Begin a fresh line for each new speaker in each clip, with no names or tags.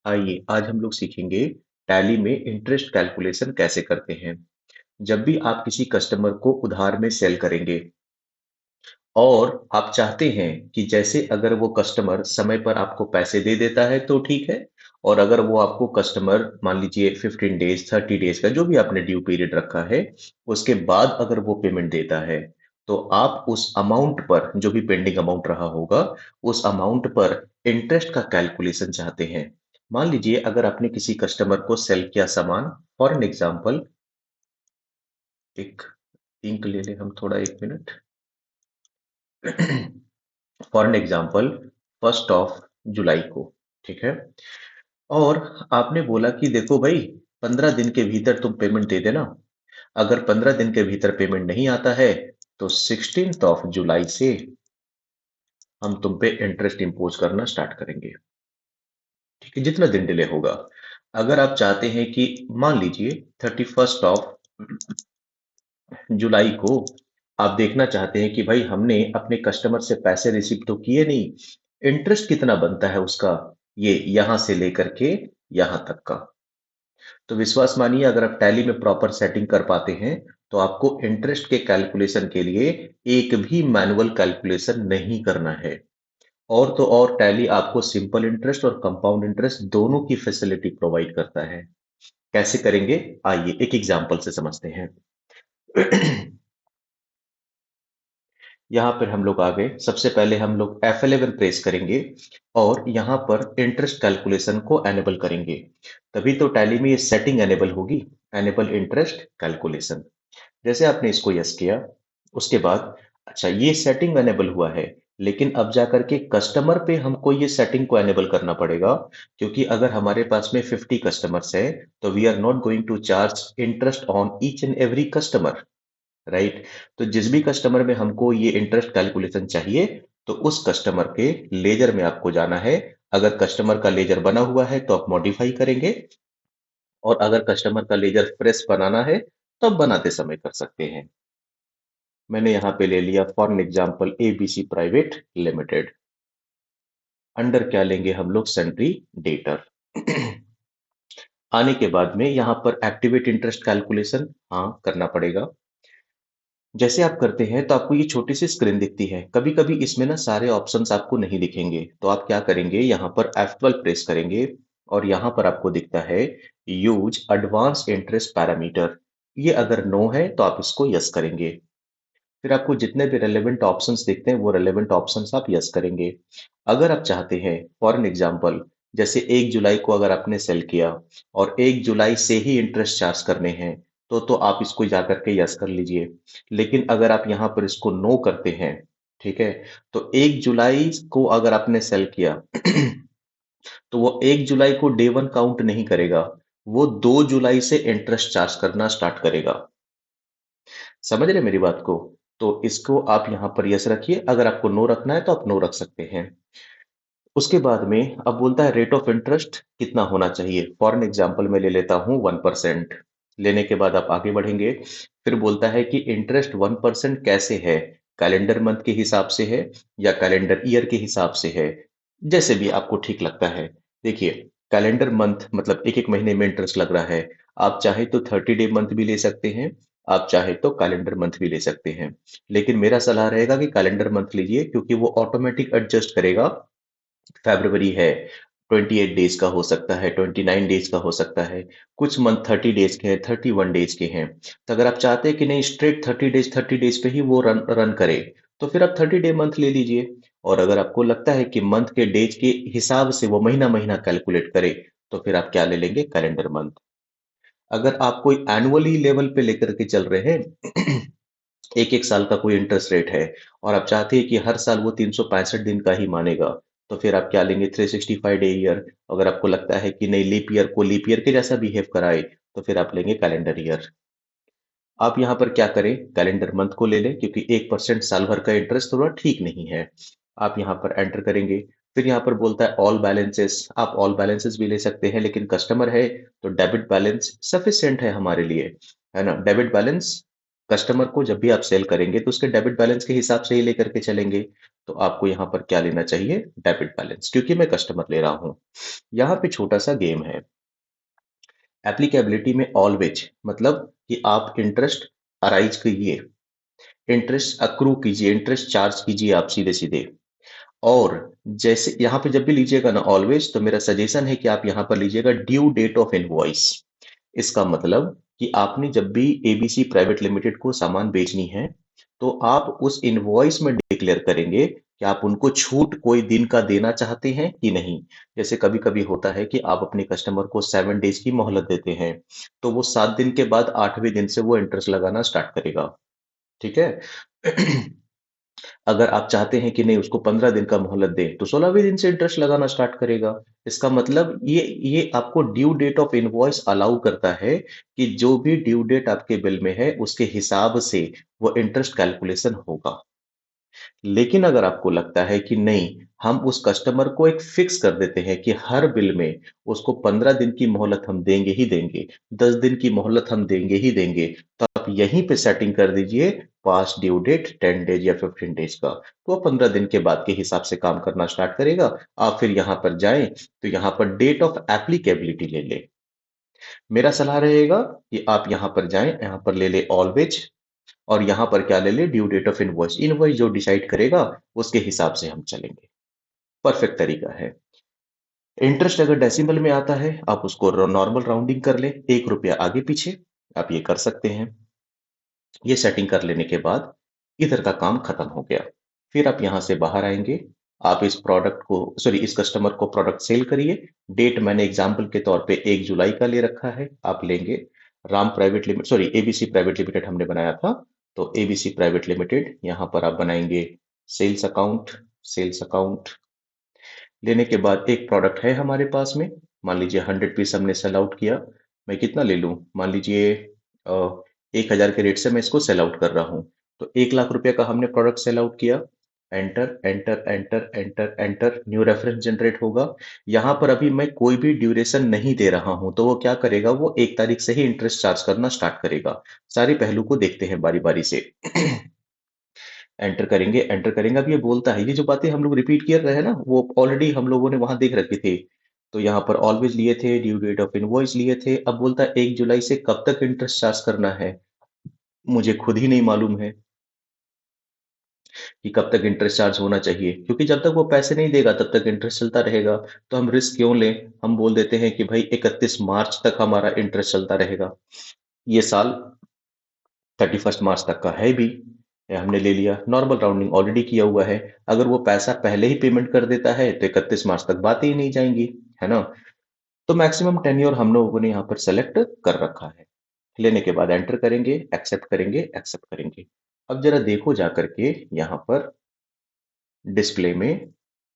आइए आज हम लोग सीखेंगे टैली में इंटरेस्ट कैलकुलेशन कैसे करते हैं। जब भी आप किसी कस्टमर को उधार में सेल करेंगे और आप चाहते हैं कि जैसे अगर वो कस्टमर समय पर आपको पैसे दे देता है तो ठीक है, और अगर वो आपको कस्टमर मान लीजिए 15 डेज 30 डेज का जो भी आपने ड्यू पीरियड रखा है उसके बाद अगर वो पेमेंट देता है तो आप उस अमाउंट पर जो भी पेंडिंग अमाउंट रहा होगा उस अमाउंट पर इंटरेस्ट का कैलकुलेशन चाहते हैं। मान लीजिए अगर आपने किसी कस्टमर को सेल किया सामान, फॉर एन एग्जाम्पल, एक इंक ले ले हम थोड़ा, एक मिनट। फॉर एन एग्जाम्पल 1 जुलाई को, ठीक है, और आपने बोला कि देखो भाई 15 दिन के भीतर तुम पेमेंट दे देना। अगर 15 दिन के भीतर पेमेंट नहीं आता है तो 16 जुलाई से हम तुम पे इंटरेस्ट इम्पोज करना स्टार्ट करेंगे। ठीक है, जितना दिन डिले होगा। अगर आप चाहते हैं कि मान लीजिए 31 जुलाई को आप देखना चाहते हैं कि भाई हमने अपने कस्टमर से पैसे रिसीव तो किए नहीं, इंटरेस्ट कितना बनता है उसका, ये यहां से लेकर के यहां तक का। तो विश्वास मानिए अगर आप टैली में प्रॉपर सेटिंग कर पाते हैं तो आपको इंटरेस्ट के कैलकुलेशन के लिए एक भी मैनुअल कैलकुलेशन नहीं करना है। और तो और टैली आपको सिंपल इंटरेस्ट और कंपाउंड इंटरेस्ट दोनों की फैसिलिटी प्रोवाइड करता है। कैसे करेंगे, आइए एक एग्जांपल से समझते हैं। यहाँ पर हम लोग आ गए, सबसे पहले हम लोग F11 प्रेस करेंगे और यहाँ पर इंटरेस्ट कैलकुलेशन को एनेबल करेंगे। तभी तो टैली में ये सेटिंग एनेबल होगी, एनेबल इंटरेस्ट कैलकुलेशन। जैसे आपने इसको यस किया उसके बाद अच्छा ये सेटिंग एनेबल हुआ है, लेकिन अब जाकर के कस्टमर पे हमको ये सेटिंग को एनेबल करना पड़ेगा, क्योंकि अगर हमारे पास में 50 कस्टमर्स है तो we are not going to charge interest on each and every customer, right. तो जिस भी कस्टमर में हमको ये इंटरेस्ट कैलकुलेशन चाहिए तो उस कस्टमर के लेजर में आपको जाना है। अगर कस्टमर का लेजर बना हुआ है तो आप मॉडिफाई करेंगे, और अगर कस्टमर का लेजर फ्रेश बनाना है तो आप बनाते समय कर सकते हैं। मैंने यहाँ पे ले लिया for an example ABC private limited. Under क्या लेंगे हम लोग, सेंट्री डेटर। आने के बाद में यहाँ पर एक्टिवेट इंटरेस्ट कैलकुलेशन हाँ करना पड़ेगा। जैसे आप करते हैं तो आपको ये छोटी सी स्क्रीन दिखती है, कभी कभी इसमें ना सारे ऑप्शंस आपको नहीं दिखेंगे तो आप क्या करेंगे, यहाँ पर F12 प्रेस करेंगे और यहाँ पर आपको दिखता है यूज एडवांस इंटरेस्ट पैरामीटर। ये अगर नो है तो आप इसको यस करेंगे। फिर आपको जितने भी रेलेवेंट ऑप्शंस दिखते हैं वो रेलेवेंट ऑप्शंस आप यस करेंगे। अगर आप चाहते हैं फॉर एन एग्जांपल जैसे 1 जुलाई को अगर आपने सेल किया और 1 जुलाई से ही इंटरेस्ट चार्ज करने हैं तो आप इसको जाकर के यस कर लीजिए। लेकिन अगर आप यहाँ पर इसको नो करते हैं, ठीक है, तो 1 जुलाई को अगर आपने सेल किया तो वो 1 जुलाई को डे वन काउंट नहीं करेगा, वो 2 जुलाई से इंटरेस्ट चार्ज करना स्टार्ट करेगा। समझ रहे मेरी बात को? तो इसको आप यहाँ पर यस रखिए, अगर आपको नो रखना है तो आप नो रख सकते हैं। उसके बाद में अब बोलता है रेट ऑफ इंटरेस्ट कितना होना चाहिए, फॉर एन एग्जाम्पल मैं ले लेता हूँ 1%। लेने के बाद आप आगे बढ़ेंगे, फिर बोलता है कि इंटरेस्ट 1% कैसे है, कैलेंडर मंथ के हिसाब से है या कैलेंडर ईयर के हिसाब से है, जैसे भी आपको ठीक लगता है। देखिए, कैलेंडर मंथ मतलब एक एक महीने में इंटरेस्ट लग रहा है, आप चाहे तो 30 डे मंथ भी ले सकते हैं, आप चाहे तो कैलेंडर मंथ भी ले सकते हैं। लेकिन मेरा सलाह रहेगा कि कैलेंडर मंथ लीजिए क्योंकि वो ऑटोमेटिक एडजस्ट करेगा। फरवरी है 28 डेज का हो सकता है, 29 डेज का हो सकता है, कुछ मंथ 30 डेज के हैं, 31 डेज के हैं। तो अगर आप चाहते हैं कि नहीं स्ट्रेट 30 डेज पे ही वो रन रन करे तो फिर आप 30 डे मंथ ले लीजिए। और अगर आपको लगता है कि मंथ के डेज के हिसाब से वो महीना महीना कैलकुलेट करे तो फिर आप क्या ले लेंगे, कैलेंडर मंथ। अगर आप कोई एनुअली लेवल पे लेकर के चल रहे हैं एक एक साल का कोई इंटरेस्ट रेट है और आप चाहते हैं कि हर साल वो 365 दिन का ही मानेगा तो फिर आप क्या लेंगे, 365 डे ईयर। अगर आपको लगता है कि नहीं लीप ईयर को लीप ईयर के जैसा बिहेव कराए तो फिर आप लेंगे कैलेंडर ईयर। आप यहाँ पर क्या करें, कैलेंडर मंथ को ले लें क्योंकि 1% साल भर का इंटरेस्ट थोड़ा ठीक नहीं है। आप यहाँ पर एंटर करेंगे, फिर यहाँ पर बोलता है ऑल बैलेंसेस, आप ऑल बैलेंसेस भी ले सकते हैं लेकिन कस्टमर है तो डेबिट बैलेंस सफिशिएंट है हमारे लिए, है ना। डेबिट बैलेंस कस्टमर को जब भी आप सेल करेंगे तो उसके डेबिट बैलेंस के हिसाब से ही लेकर के चलेंगे। तो आपको यहाँ पर क्या लेना चाहिए, डेबिट बैलेंस, क्योंकि मैं कस्टमर ले रहा हूँ। यहाँ पे छोटा सा गेम है। एप्लीकेबिलिटी में ऑलवेज मतलब कि आप इंटरेस्ट अराइज कीजिए, इंटरेस्ट अक्रू कीजिए, इंटरेस्ट चार्ज कीजिए आप सीधे सीधे। और जैसे यहाँ पे जब भी लीजिएगा ना ऑलवेज, तो मेरा सजेशन है कि आप यहाँ पर लीजिएगा ड्यू डेट ऑफ इनवॉइस। इसका मतलब कि आपने जब भी एबीसी प्राइवेट लिमिटेड को सामान बेचनी है, तो आप उस इनवॉइस में डिक्लेयर करेंगे कि आप उनको छूट कोई दिन का देना चाहते हैं कि नहीं। जैसे कभी कभी होता है कि आप अपने कस्टमर को 7 डेज की मोहलत देते हैं, तो वो 7 दिन के बाद 8वें दिन से वो इंटरेस्ट लगाना स्टार्ट करेगा। ठीक है। अगर आप चाहते हैं कि नहीं उसको 15 दिन का मोहलत दें, तो 16वें दिन से इंटरेस्ट लगाना स्टार्ट करेगा। इसका मतलब ये आपको due date of invoice allow करता है कि जो भी ड्यू डेट आपके बिल में है उसके हिसाब से वो इंटरेस्ट कैलकुलेशन होगा। लेकिन अगर आपको लगता है कि नहीं, हम उस कस्टमर को एक फिक्स कर देते हैं कि हर बिल में उसको 15 दिन की मोहलत हम देंगे ही देंगे, 10 दिन की मोहलत हम देंगे ही देंगे, तो आप यहीं पे सेटिंग कर दीजिए पास्ट ड्यू डेट 10 डेज या 15 डेज का। तो वो 15 दिन के बाद के हिसाब से काम करना स्टार्ट करेगा। आप फिर यहाँ पर जाएं तो यहाँ पर डेट ऑफ एप्लीकेबिलिटी ले ले। मेरा सलाह रहेगा कि आप यहाँ पर जाएं, यहाँ पर ले ले ऑलवेज, और यहाँ पर क्या ले ले due date of invoice. Invoice जो डिसाइड करेगा उसके हिसाब से हम चलेंगे। परफेक्ट तरीका है। इंटरेस्ट अगर डेसिमल में आता है, आप उसको नॉर्मल राउंडिंग कर ले, 1 रुपया आगे पीछे आप ये कर सकते हैं। ये सेटिंग कर लेने के बाद इधर का काम खत्म हो गया। फिर आप यहाँ से बाहर आएंगे। आप इस प्रोडक्ट को, सॉरी, इस कस्टमर को प्रोडक्ट सेल करिए। डेट मैंने एग्जाम्पल के तौर पे 1 जुलाई का ले रखा है। आप लेंगे Ram private limited, sorry ABC private limited हमने बनाया था, तो एबीसी प्राइवेट लिमिटेड यहाँ पर आप बनाएंगे सेल्स अकाउंट। सेल्स अकाउंट लेने के बाद एक प्रोडक्ट है हमारे पास में, मान लीजिए 100 पीस हमने सेल आउट किया। मैं कितना ले लूं, मान लीजिए 1,000 के रेट से मैं इसको सेल आउट कर रहा हूं। तो 1 लाख रुपए का हमने प्रोडक्ट सेल आउट किया। Enter enter enter enter enter, new reference generate होगा। यहाँ पर अभी मैं कोई भी ड्यूरेशन नहीं दे रहा हूं, तो वो क्या करेगा, वो 1 तारीख से ही इंटरेस्ट चार्ज करना स्टार्ट करेगा। सारे पहलू को देखते हैं बारी बारी से। एंटर करेंगे, एंटर करेंगे, अब ये बोलता है, ये जो बातें हम लोग रिपीट कर रहे हैं ना, वो ऑलरेडी हम लोगों ने वहां देख रखी थी। तो यहाँ पर ऑलवेज लिए थे, ड्यू डेट ऑफ इनवॉइस लिए थे। अब बोलता है 1 जुलाई से कब तक इंटरेस्ट चार्ज करना है, मुझे खुद ही नहीं मालूम है कि कब तक इंटरेस्ट चार्ज होना चाहिए, क्योंकि जब तक वो पैसे नहीं देगा तब तक इंटरेस्ट चलता रहेगा। तो हम रिस्क क्यों लें, हम बोल देते हैं कि भाई 31 मार्च तक हमारा इंटरेस्ट चलता रहेगा। ये साल 31 मार्च तक का है भी, ये हमने ले लिया, नॉर्मल राउंडिंग ऑलरेडी किया हुआ है। अगर वो पैसा पहले ही पेमेंट कर देता है तो 31 मार्च तक बातें ही नहीं जाएंगी, है ना। तो मैक्सिमम टेन्योर हम लोगों ने यहाँ पर सेलेक्ट कर रखा है। लेने के बाद एंटर करेंगे, एक्सेप्ट करेंगे, एक्सेप्ट करेंगे। अब जरा देखो जा करके यहाँ पर डिस्प्ले में,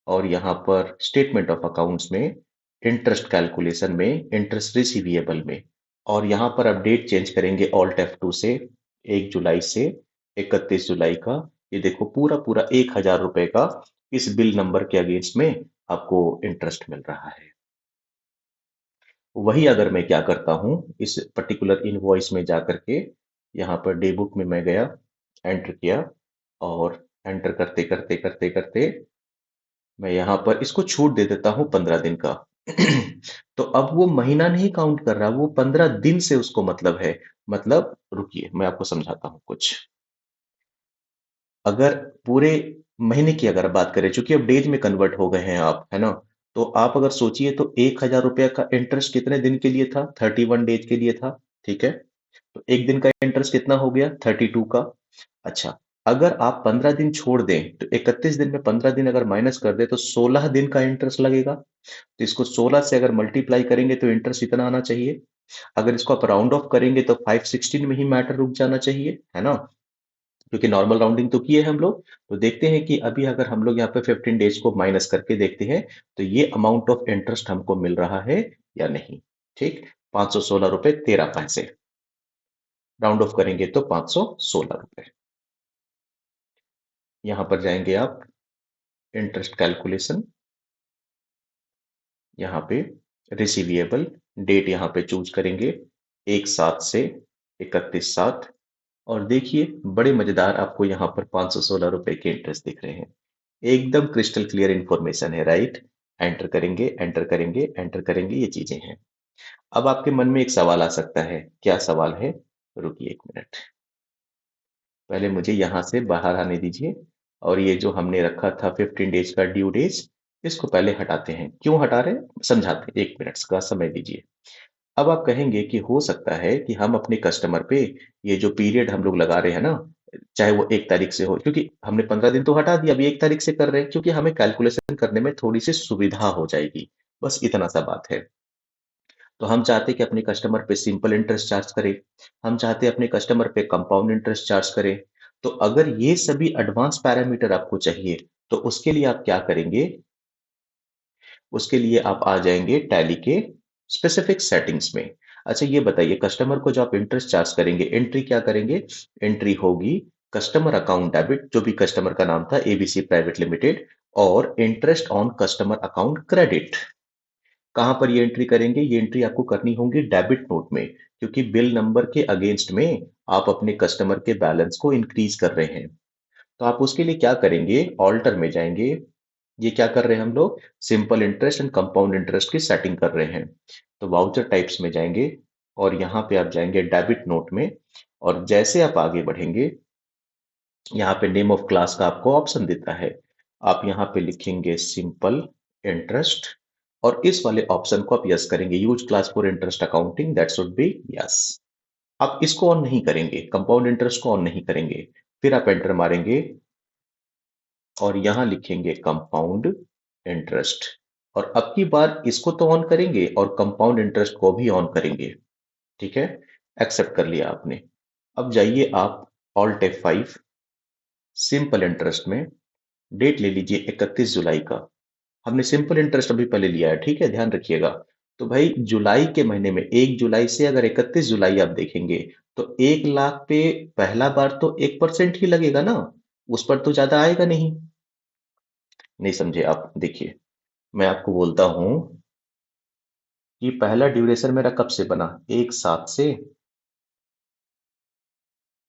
और यहाँ पर स्टेटमेंट ऑफ अकाउंट्स में, इंटरेस्ट कैलकुलेशन में, इंटरेस्ट रिसीविएबल में, और यहाँ पर आप डेट चेंज करेंगे ऑल्ट F2 से, 1 जुलाई से 31 जुलाई का। ये देखो पूरा पूरा 1,000 रुपए का इस बिल नंबर के अगेंस्ट में आपको इंटरेस्ट मिल रहा है। वही अगर मैं क्या करता हूं, इस पर्टिकुलर इनवॉइस में जाकर के यहाँ पर डे बुक में मैं गया, एंटर किया, और एंटर करते करते करते करते मैं यहाँ पर इसको छूट दे देता हूँ 15 दिन का। तो अब वो महीना नहीं काउंट कर रहा, वो 15 दिन से उसको मतलब है। मतलब रुकिए मैं आपको समझाता हूँ कुछ। अगर पूरे महीने की अगर बात करें, चूंकि अब डेज में कन्वर्ट हो गए हैं आप, है ना, तो आप अगर सोचिए तो 1,000 रुपया का इंटरेस्ट कितने दिन के लिए था, 31 डेज के लिए था। ठीक है। तो एक दिन का इंटरेस्ट कितना हो गया, 32 का। अच्छा, अगर आप 15 दिन छोड़ दें तो 31 दिन में 15 दिन अगर माइनस कर दे तो 16 दिन का इंटरेस्ट लगेगा। तो इसको 16 से अगर मल्टीप्लाई करेंगे तो इंटरेस्ट इतना आना चाहिए। अगर इसको आप राउंड ऑफ करेंगे तो 516 में ही मैटर रुक जाना चाहिए, है ना, क्योंकि नॉर्मल राउंडिंग तो किए हम लोग। तो देखते हैं कि अभी अगर हम लोग यहाँ पे 15 डेज को माइनस करके देखते हैं तो ये अमाउंट ऑफ इंटरेस्ट हमको मिल रहा है या नहीं। ठीक, 516 रुपए 13 पैसे, राउंड ऑफ करेंगे तो 516 रुपए। यहां पर जाएंगे आप इंटरेस्ट कैलकुलेशन, यहाँ पे रिसीविएबल, डेट यहाँ पे चूज करेंगे 1/7 से 31/7, और देखिए बड़े मजेदार आपको यहाँ पर 516 रुपए के इंटरेस्ट दिख रहे हैं। एकदम क्रिस्टल क्लियर इंफॉर्मेशन है, राइट। एंटर करेंगे, एंटर करेंगे, एंटर करेंगे, ये चीजें हैं। अब आपके मन में एक सवाल आ सकता है, क्या सवाल है? रुकिए 1 मिनट। पहले मुझे यहाँ से बाहर आने दीजिए और ये जो हमने रखा था 15 डेज का ड्यू डेज, इसको पहले हटाते हैं। क्यों हटा रहे हैं? समझाते हैं, 1 मिनट का समय दीजिए। अब आप कहेंगे कि हो सकता है कि हम अपने कस्टमर पे ये जो पीरियड हम लोग लगा रहे हैं ना, चाहे वो 1 तारीख से हो, क्योंकि हमने 15 दिन तो हटा दिया, अभी 1 तारीख से कर रहे हैं, क्योंकि हमें कैलकुलेशन करने में थोड़ी-सी सुविधा हो जाएगी। बस इतना सा बात है। तो हम चाहते हैं कि अपने कस्टमर पे सिंपल इंटरेस्ट चार्ज करें, हम चाहते हैं अपने कस्टमर पे कंपाउंड इंटरेस्ट चार्ज करें। तो अगर ये सभी एडवांस पैरामीटर आपको चाहिए, तो उसके लिए आप क्या करेंगे? उसके लिए आप आ जाएँगे टैली के स्पेसिफिक सेटिंग्स में। अच्छा ये बताइए, कस्टमर को जो आप इंटरेस्ट चार्ज करेंगे, एंट्री क्या करेंगे? एंट्री होगी कस्टमर अकाउंट डेबिट, जो भी कस्टमर का नाम था एबीसी प्राइवेट लिमिटेड, और interest on customer account credit. कहाँ पर ये एंट्री करेंगे? ये एंट्री आपको करनी होगी डेबिट नोट में, क्योंकि बिल नंबर के अगेंस्ट में आप अपने कस्टमर के बैलेंस को इंक्रीज कर रहे हैं। तो आप उसके लिए क्या करेंगे? ऑल्टर में जाएंगे। ये क्या कर रहे हैं हम लोग? Simple interest and compound interest की सेटिंग कर रहे हैं। तो वाउचर टाइप्स में जाएंगे और यहाँ पे आप जाएंगे डेबिट नोट में, और जैसे आप आगे बढ़ेंगे, यहाँ पे नेम ऑफ क्लास का आपको ऑप्शन देता है। आप यहाँ पे लिखेंगे सिंपल इंटरेस्ट, और इस वाले ऑप्शन को आप यस करेंगे, use class for interest accounting, that should be yes. आप इसको ऑन नहीं करेंगे, कंपाउंड इंटरेस्ट को ऑन नहीं करेंगे। फिर आप एंटर मारेंगे और यहां लिखेंगे कंपाउंड इंटरेस्ट, और अब की बार इसको तो ऑन करेंगे और कंपाउंड इंटरेस्ट को भी ऑन करेंगे। ठीक है, एक्सेप्ट कर लिया आपने। अब जाइए आप ऑल्ट F5, सिंपल इंटरेस्ट में डेट ले लीजिए 31 जुलाई का। हमने सिंपल इंटरेस्ट अभी पहले लिया है, ठीक है, ध्यान रखिएगा। तो भाई जुलाई के महीने में 1 जुलाई से अगर 31 जुलाई आप देखेंगे, तो 1 लाख पे पहला बार तो 1% ही लगेगा ना, उस पर तो ज्यादा आएगा नहीं। नहीं समझे आप? देखिए, मैं आपको बोलता हूं कि पहला ड्यूरेशन मेरा कब से बना, 1/7 से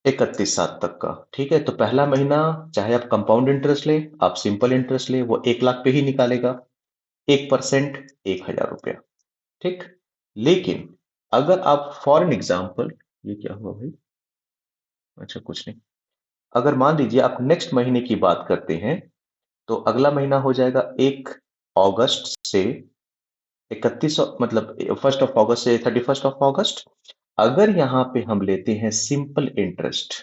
31/7 तक का। ठीक है, तो पहला महीना चाहे आप कंपाउंड इंटरेस्ट ले, आप सिंपल इंटरेस्ट ले, वो 1 लाख पे ही निकालेगा। 1%, 1,000 रुपया। ठीक। लेकिन अगर आप फॉर एन एग्जाम्पल, ये क्या हुआ भाई? अच्छा कुछ नहीं। अगर मान लीजिए आप नेक्स्ट महीने की बात करते हैं, तो अगला महीना हो जाएगा 1 अगस्त से 31, मतलब 1 अगस्त से 31 अगस्त। अगर यहां पे हम लेते हैं सिंपल इंटरेस्ट,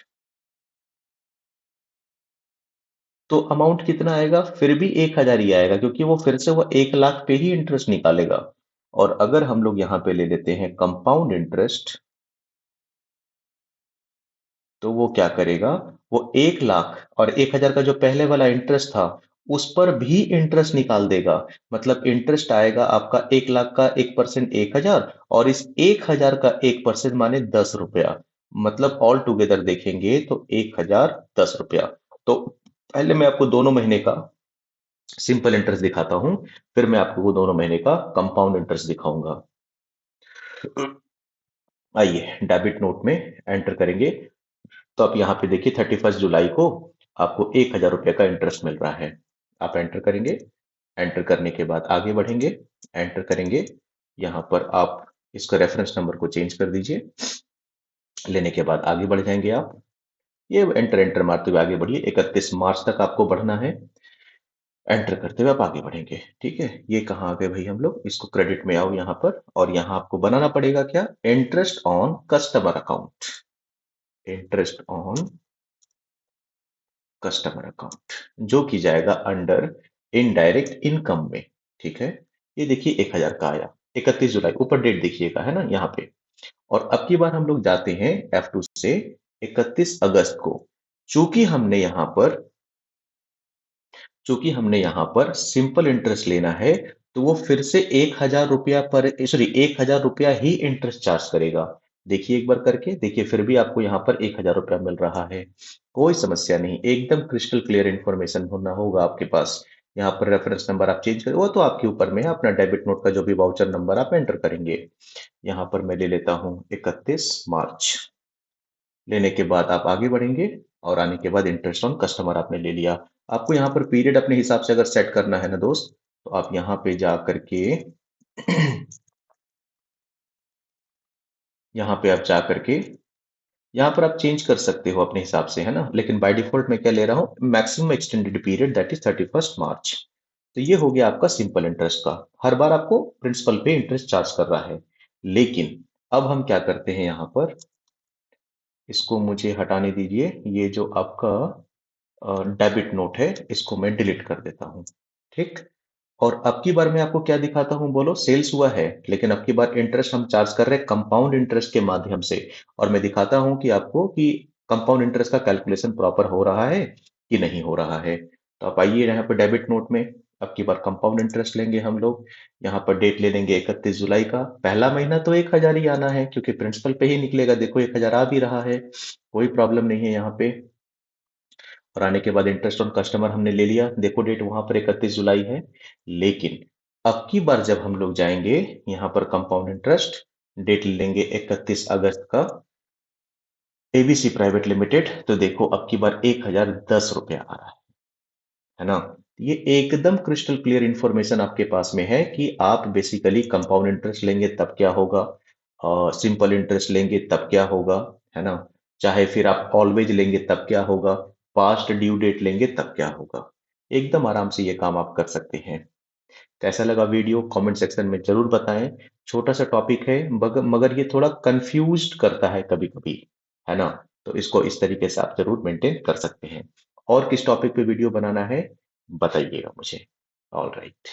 तो अमाउंट कितना आएगा? फिर भी 1,000 ही आएगा, क्योंकि वो फिर से वो 1 लाख पे ही इंटरेस्ट निकालेगा। और अगर हम लोग यहाँ पे ले लेते हैं कंपाउंड इंटरेस्ट, तो वो क्या करेगा? वो 1 लाख और 1,000 का जो पहले वाला इंटरेस्ट था, उस पर भी इंटरेस्ट निकाल देगा। मतलब इंटरेस्ट आएगा आपका 1 लाख का 1% 1,000, और इस 1,000 का 1% माने 10 रुपया। मतलब ऑल टुगेदर देखेंगे तो 1,000 10 रुपया। तो पहले मैं आपको दोनों महीने का सिंपल इंटरेस्ट दिखाता हूं, फिर मैं आपको वो दोनों महीने का कंपाउंड इंटरेस्ट दिखाऊंगा। आइए डेबिट नोट में एंटर करेंगे। तो आप यहाँ पे देखिए 31 जुलाई को आपको 1,000 रुपये का इंटरेस्ट मिल रहा है। आप एंटर करेंगे, एंटर करने के बाद आगे बढ़ेंगे, एंटर करेंगे। यहाँ पर आप इसका रेफरेंस नंबर को चेंज कर दीजिए। लेने के बाद आगे बढ़ जाएंगे आप, ये एंटर एंटर मारते हुए आगे बढ़िए, 31 मार्च तक आपको बढ़ना है। एंटर करते हुए आप आगे बढ़ेंगे। ठीक है, ये कहाँ आ गए भाई हम लोग? इसको क्रेडिट में आओ यहाँ पर, और यहाँ आपको बनाना पड़ेगा क्या? Interest on customer account, interest on customer account, जो की जाएगा अंडर इनडायरेक्ट इनकम में। ठीक है, ये देखिए 1,000 का आया 31 जुलाई, ऊपर डेट देखिएगा, है ना यहाँ पे। और अब की बार हम लोग जाते हैं F2 से 31 अगस्त को। चूंकि हमने यहाँ पर चूंकि हमने यहाँ पर सिंपल इंटरेस्ट लेना है, तो वो फिर से 1,000 रुपया पर, सॉरी 1,000 रुपया ही इंटरेस्ट चार्ज करेगा। देखिए एक बार करके देखिए, फिर भी आपको यहाँ पर 1,000 रुपया मिल रहा है। कोई समस्या नहीं, एकदम क्रिस्टल क्लियर इंफॉर्मेशन होना होगा आपके पास। यहाँ पर रेफरेंस नंबर आप चेंज करें, वो तो आपके ऊपर में है, अपना डेबिट नोट का जो भी वाउचर नंबर आप एंटर करेंगे। यहाँ पर मैं ले लेता हूँ 31 मार्च। लेने के बाद आप आगे बढ़ेंगे, और आने के बाद इंटरेस्ट ऑन कस्टमर आपने ले लिया। आपको यहाँ पर पीरियड अपने हिसाब से अगर सेट करना है ना दोस्त, तो आप यहाँ पे जा करके यहाँ पे आप जा करके यहाँ पर आप चेंज कर सकते हो अपने हिसाब से, है ना? लेकिन बाय डिफॉल्ट मैं क्या ले रहा हूँ, maximum extended period that is 31 मार्च। तो ये हो गया आपका सिंपल इंटरेस्ट का। हर बार आपको प्रिंसिपल पे इंटरेस्ट चार्ज कर रहा है। लेकिन अब हम क्या करते हैं यहाँ पर, इसको मुझे हटाने दीजिए। ये जो आपका डेबिट नोट है, इसको मैं डिलीट कर देता हूँ। ठीक। और अब की बार मैं आपको क्या दिखाता हूँ, बोलो? सेल्स हुआ है, लेकिन अब की बार इंटरेस्ट हम चार्ज कर रहे हैं कंपाउंड इंटरेस्ट के माध्यम से। और मैं दिखाता हूँ कि आपको कि कंपाउंड इंटरेस्ट का कैलकुलेशन प्रॉपर हो रहा है कि नहीं हो रहा है। तो आप आइए यहाँ पर डेबिट नोट में, अब की बार कंपाउंड इंटरेस्ट लेंगे हम लोग। यहाँ पर डेट ले लेंगे 31 जुलाई का। पहला महीना तो 1000 ही आना है, क्योंकि प्रिंसिपल पे ही निकलेगा। देखो 1000 आ भी रहा है, कोई प्रॉब्लम नहीं है यहाँ पे। और आने के बाद इंटरेस्ट ऑन कस्टमर हमने ले लिया। देखो डेट वहां पर 31 जुलाई है। लेकिन अब की बार जब हम लोग जाएंगे यहाँ पर कंपाउंड इंटरेस्ट, डेट लेंगे 31 अगस्त का, एबीसी प्राइवेट लिमिटेड। तो देखो अब की बार 1010 रुपया आ रहा है ना? ये एकदम क्रिस्टल क्लियर इंफॉर्मेशन आपके पास में है कि आप बेसिकली कंपाउंड इंटरेस्ट लेंगे तब क्या होगा, और सिंपल इंटरेस्ट लेंगे तब क्या होगा, है ना? चाहे फिर आप ऑलवेज लेंगे तब क्या होगा, पास्ट ड्यू डेट लेंगे तब क्या होगा। एकदम आराम से ये काम आप कर सकते हैं। कैसा लगा वीडियो, कमेंट सेक्शन में जरूर बताएं। छोटा सा टॉपिक है, मगर ये थोड़ा कंफ्यूज्ड करता है कभी कभी, है ना? तो इसको इस तरीके से आप जरूर मेंटेन कर सकते हैं। और किस टॉपिक पे वीडियो बनाना है बताइएगा मुझे। All right.